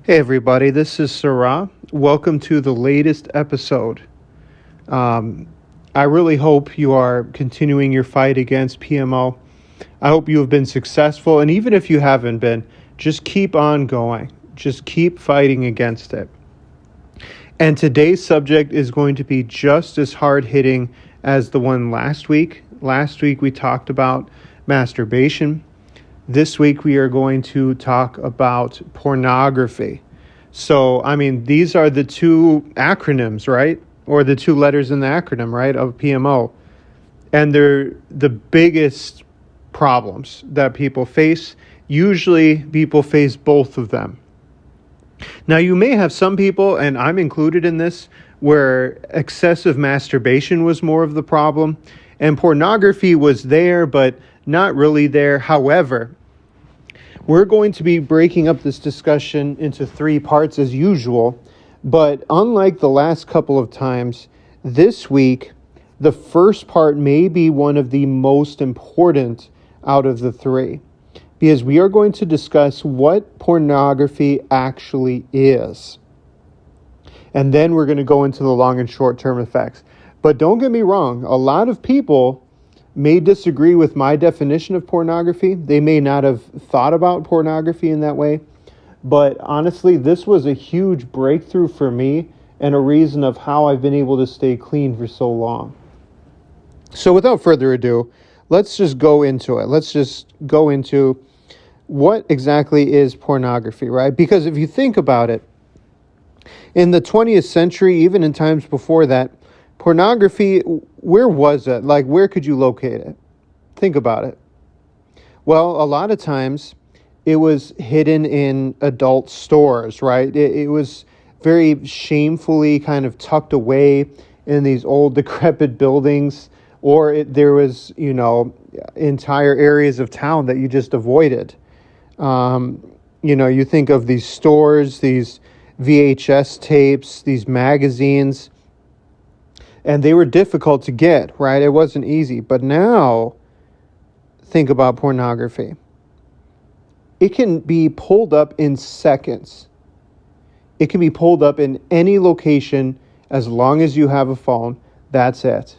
Hey everybody, this is Sarah. Welcome to the latest episode. I really hope you are continuing your fight against PMO. I hope you have been successful, and even if you haven't been, just keep on going. Just keep fighting against it. And today's subject is going to be just as hard-hitting as the one last week. Last week we talked about masturbation. This week we are going to talk about pornography. So, these are the two acronyms, right? Or the two letters in the acronym, right, of PMO. And they're the biggest problems that people face. Usually people face both of them. Now, you may have some people, and I'm included in this, where excessive masturbation was more of the problem, and pornography was there, but not really there. However, we're going to be breaking up this discussion into three parts as usual, but unlike the last couple of times, this week, the first part may be one of the most important out of the three, because we are going to discuss what pornography actually is. And then we're going to go into the long and short-term effects. But don't get me wrong, a lot of people may disagree with my definition of pornography. They may not have thought about pornography in that way. But honestly, this was a huge breakthrough for me and a reason of how I've been able to stay clean for so long. So without further ado, let's just go into it. Let's just go into what exactly is pornography, right? Because if you think about it, in the 20th century, even in times before that, pornography, where was it? Like, where could you locate it? Think about it. Well, a lot of times it was hidden in adult stores, right? It was very shamefully kind of tucked away in these old decrepit buildings, or there was, entire areas of town that you just avoided. You think of these stores, these VHS tapes, these magazines, and they were difficult to get, right? It wasn't easy. But now, think about pornography. It can be pulled up in seconds. It can be pulled up in any location as long as you have a phone. That's it.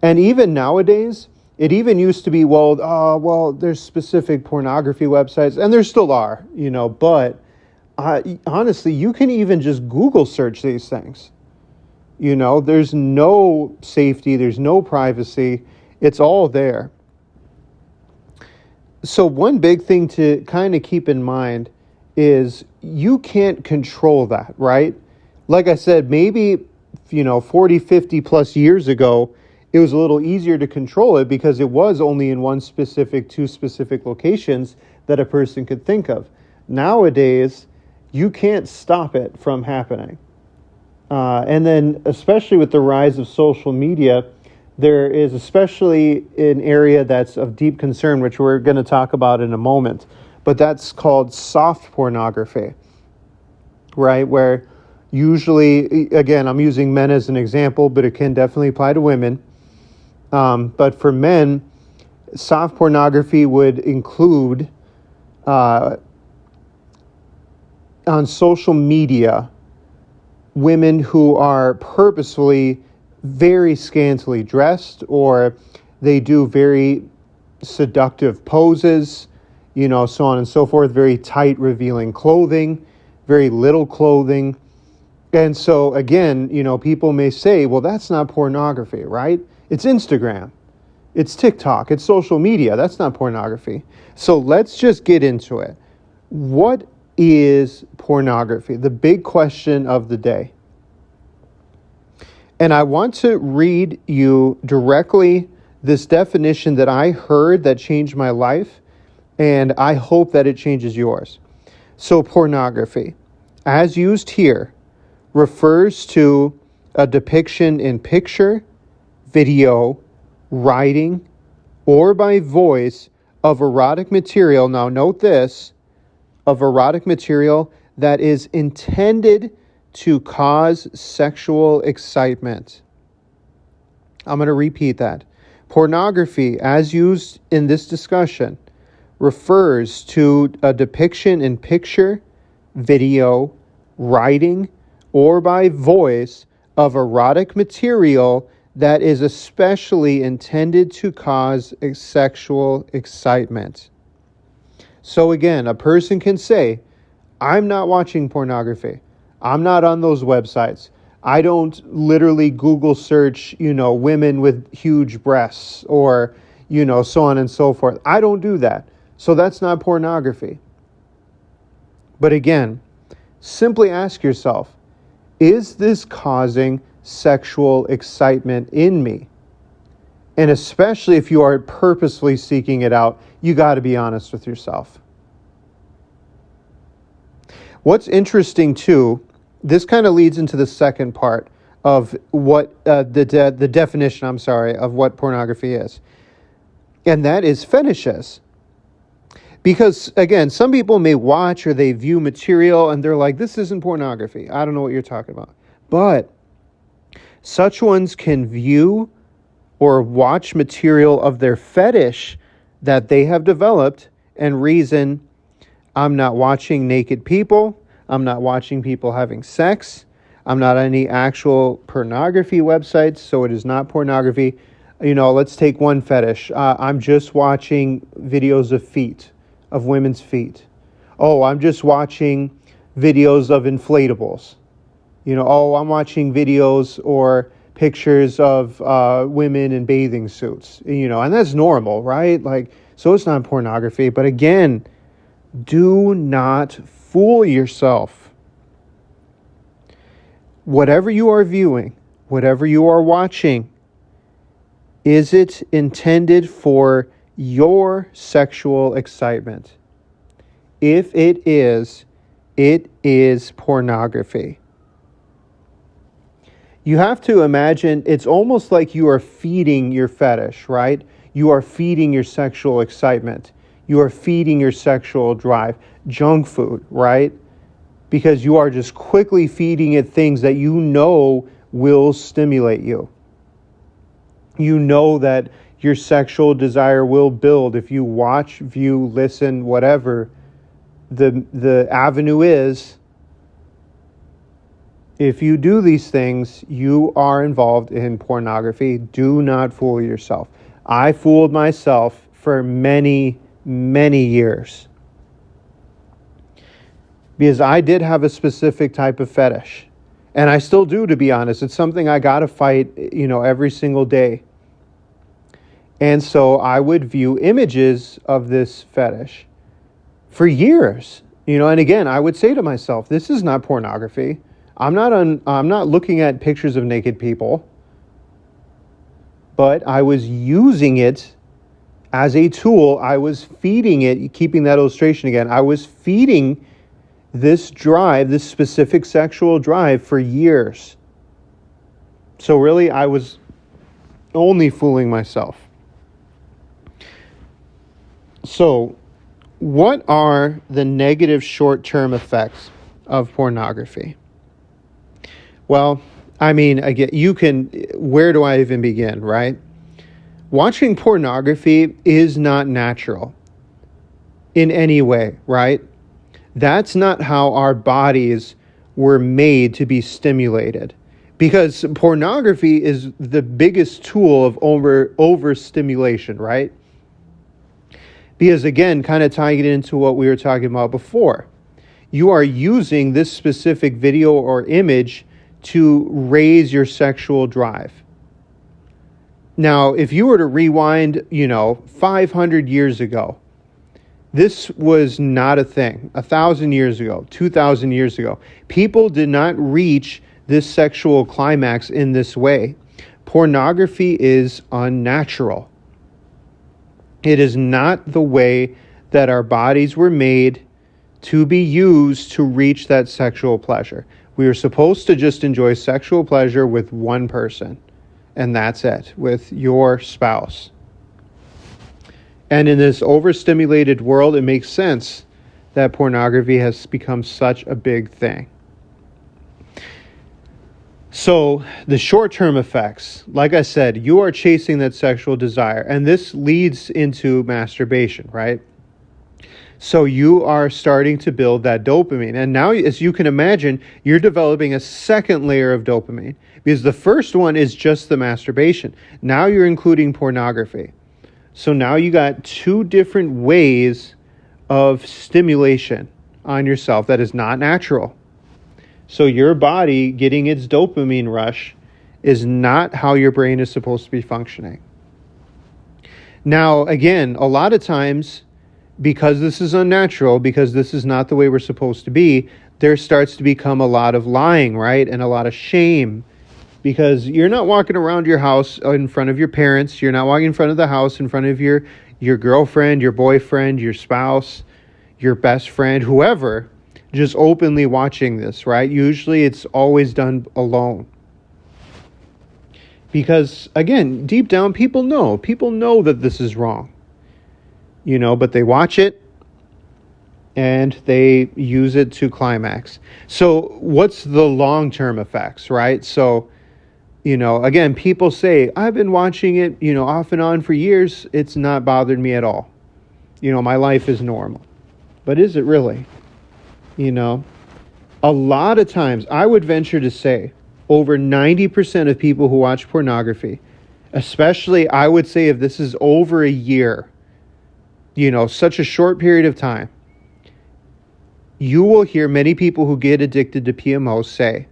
And even nowadays, it even used to be, there's specific pornography websites, and there still are, but honestly, you can even just Google search these things. There's no safety, there's no privacy, it's all there. So one big thing to kind of keep in mind is you can't control that, right? Like I said, maybe, 40, 50 plus years ago, it was a little easier to control it because it was only in two specific locations that a person could think of. Nowadays, you can't stop it from happening. And then, especially with the rise of social media, there is especially an area that's of deep concern, which we're going to talk about in a moment. But that's called soft pornography, right? Where usually, again, I'm using men as an example, but it can definitely apply to women. But for men, soft pornography would include on social media women who are purposefully very scantily dressed, or they do very seductive poses, so on and so forth, very tight, revealing clothing, very little clothing. And so, again, people may say, well, that's not pornography, right? It's Instagram, it's TikTok, it's social media. That's not pornography. So let's just get into it. What is pornography? The big question of the day. And I want to read you directly this definition that I heard that changed my life, and I hope that it changes yours. So pornography, as used here, refers to a depiction in picture, video, writing, or by voice of erotic material. Now note this, of erotic material that is intended to cause sexual excitement. I'm going to repeat that. Pornography, as used in this discussion, refers to a depiction in picture, video, writing, or by voice of erotic material that is especially intended to cause sexual excitement. So again, a person can say, I'm not watching pornography. I'm not on those websites. I don't literally Google search, women with huge breasts or, so on and so forth. I don't do that. So that's not pornography. But again, simply ask yourself, is this causing sexual excitement in me? And especially if you are purposely seeking it out, you got to be honest with yourself. What's interesting too, this kind of leads into the second part of what the definition, of what pornography is. And that is fetishes. Because, again, some people may watch or they view material and they're like, this isn't pornography. I don't know what you're talking about. But such ones can view or watch material of their fetish that they have developed and reason, I'm not watching naked people. I'm not watching people having sex. I'm not on any actual pornography websites, so it is not pornography. Let's take one fetish. I'm just watching videos of feet, of women's feet. Oh, I'm just watching videos of inflatables. I'm watching videos or pictures of women in bathing suits, and that's normal, right? So it's not pornography. But again, do not fool yourself. Whatever you are viewing, whatever you are watching, is it intended for your sexual excitement? If it is pornography. You have to imagine it's almost like you are feeding your fetish, right? You are feeding your sexual excitement. You are feeding your sexual drive. Junk food, right? Because you are just quickly feeding it things that you know will stimulate you. You know that your sexual desire will build if you watch, view, listen, whatever the avenue is. If you do these things, you are involved in pornography. Do not fool yourself. I fooled myself for many, many years. Because I did have a specific type of fetish. And I still do, to be honest. It's something I got to fight, every single day. And so I would view images of this fetish for years. And again, I would say to myself, this is not pornography. I'm not looking at pictures of naked people. But I was using it as a tool. I was feeding it, keeping that illustration again. I was feeding this drive, this specific sexual drive for years. So really, I was only fooling myself. So, what are the negative short-term effects of pornography? Well, again, where do I even begin, right? Watching pornography is not natural in any way, right? That's not how our bodies were made to be stimulated. Because pornography is the biggest tool of overstimulation, right? Because again, kind of tying it into what we were talking about before, you are using this specific video or image to raise your sexual drive. Now, if you were to rewind, 500 years ago, this was not a thing. 1,000 years ago, 2,000 years ago, people did not reach this sexual climax in this way. Pornography is unnatural. It is not the way that our bodies were made to be used to reach that sexual pleasure. We are supposed to just enjoy sexual pleasure with one person, and that's it, with your spouse. And in this overstimulated world, it makes sense that pornography has become such a big thing. So the short-term effects, like I said, you are chasing that sexual desire, and this leads into masturbation, right? So you are starting to build that dopamine. And now, as you can imagine, you're developing a second layer of dopamine because the first one is just the masturbation. Now you're including pornography. So now you got two different ways of stimulation on yourself that is not natural. So your body getting its dopamine rush is not how your brain is supposed to be functioning. Now, again, a lot of times, because this is unnatural, because this is not the way we're supposed to be, there starts to become a lot of lying, right? And a lot of shame. Because you're not walking around your house in front of your parents. You're not walking in front of the house in front of your girlfriend, your boyfriend, your spouse, your best friend, whoever, just openly watching this, right? Usually it's always done alone. Because, again, deep down, people know that this is wrong. But they watch it and they use it to climax. So what's the long-term effects, right? So, again, people say, I've been watching it, off and on for years. It's not bothered me at all. My life is normal. But is it really? A lot of times, I would venture to say, over 90% of people who watch pornography, especially, I would say if this is over a year, such a short period of time, you will hear many people who get addicted to PMO say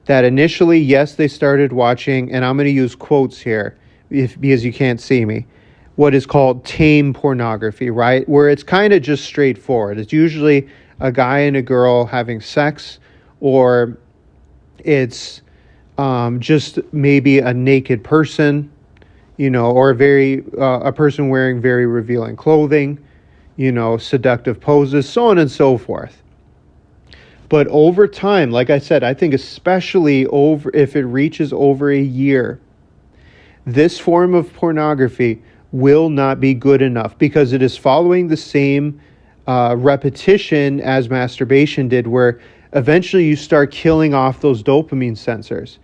that initially, yes, they started watching, and I'm going to use quotes here because you can't see me, what is called tame pornography, right? Where it's kind of just straightforward. It's usually a guy and a girl having sex, or it's just maybe a naked person, or a person wearing very revealing clothing, seductive poses, so on and so forth. But over time, like I said, I think especially if it reaches over a year, this form of pornography will not be good enough because it is following the same repetition as masturbation did, where eventually you start killing off those dopamine sensors.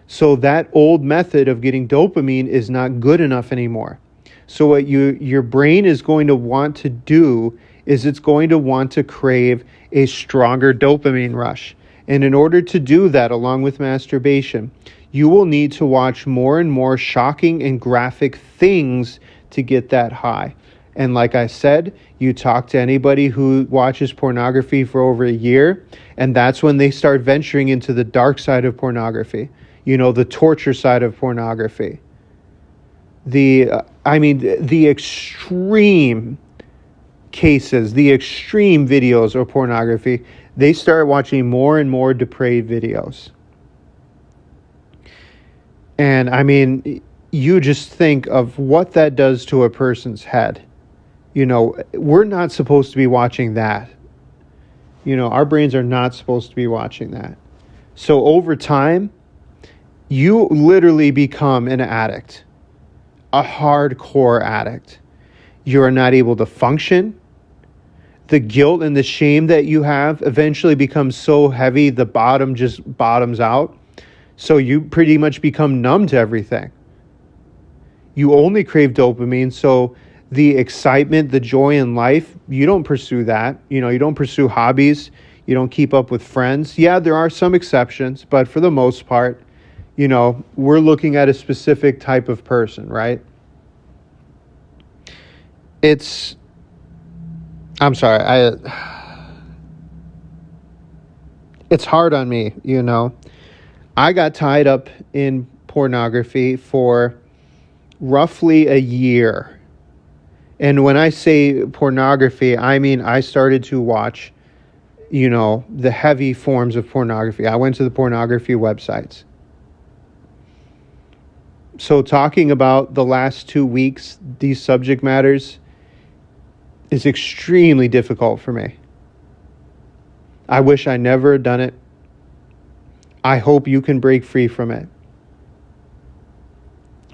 So that old method of getting dopamine is not good enough anymore. So what your brain is going to want to do is it's going to want to crave a stronger dopamine rush. And in order to do that, along with masturbation, you will need to watch more and more shocking and graphic things to get that high. And like I said, you talk to anybody who watches pornography for over a year, and that's when they start venturing into the dark side of pornography, the torture side of pornography. The extreme cases, the extreme videos of pornography, they start watching more and more depraved videos. And you just think of what that does to a person's head. We're not supposed to be watching that. Our brains are not supposed to be watching that. So over time, you literally become an addict, a hardcore addict. You are not able to function. The guilt and the shame that you have eventually becomes so heavy, the bottom just bottoms out. So you pretty much become numb to everything. You only crave dopamine, so the excitement, the joy in life, you don't pursue that. You don't pursue hobbies. You don't keep up with friends. Yeah, there are some exceptions, but for the most part, we're looking at a specific type of person, right? It's hard on me, I got tied up in pornography for roughly a year. And when I say pornography, I mean I started to watch, the heavy forms of pornography. I went to the pornography websites. So talking about the last 2 weeks, these subject matters, is extremely difficult for me. I wish I never had done it. I hope you can break free from it.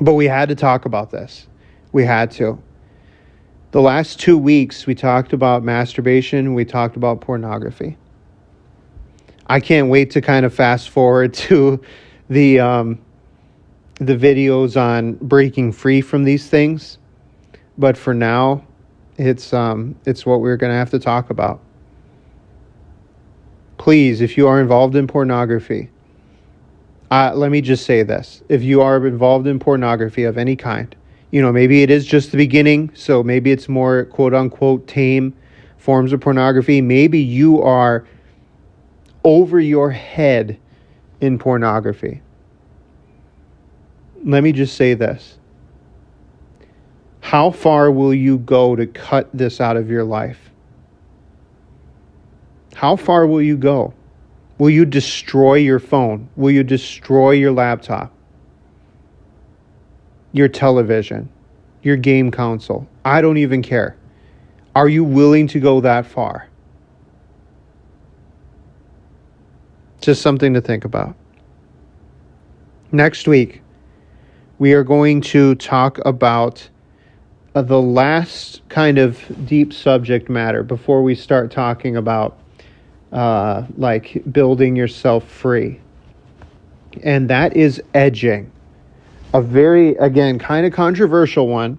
But we had to talk about this. We had to. The last 2 weeks, we talked about masturbation. We talked about pornography. I can't wait to kind of fast forward to the videos on breaking free from these things. But for now, It's what we're going to have to talk about. Please, if you are involved in pornography, let me just say this. If you are involved in pornography of any kind, maybe it is just the beginning, so maybe it's more quote unquote tame forms of pornography. Maybe you are over your head in pornography. Let me just say this. How far will you go to cut this out of your life? How far will you go? Will you destroy your phone? Will you destroy your laptop? Your television? Your game console? I don't even care. Are you willing to go that far? Just something to think about. Next week, we are going to talk about the last kind of deep subject matter before we start talking about like building yourself free. And that is edging. A very, again, kind of controversial one.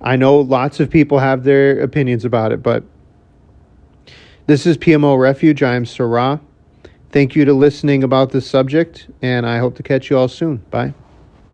I know lots of people have their opinions about it, but this is PMO Refuge. I am Sarah. Thank you to listening about this subject, and I hope to catch you all soon. Bye.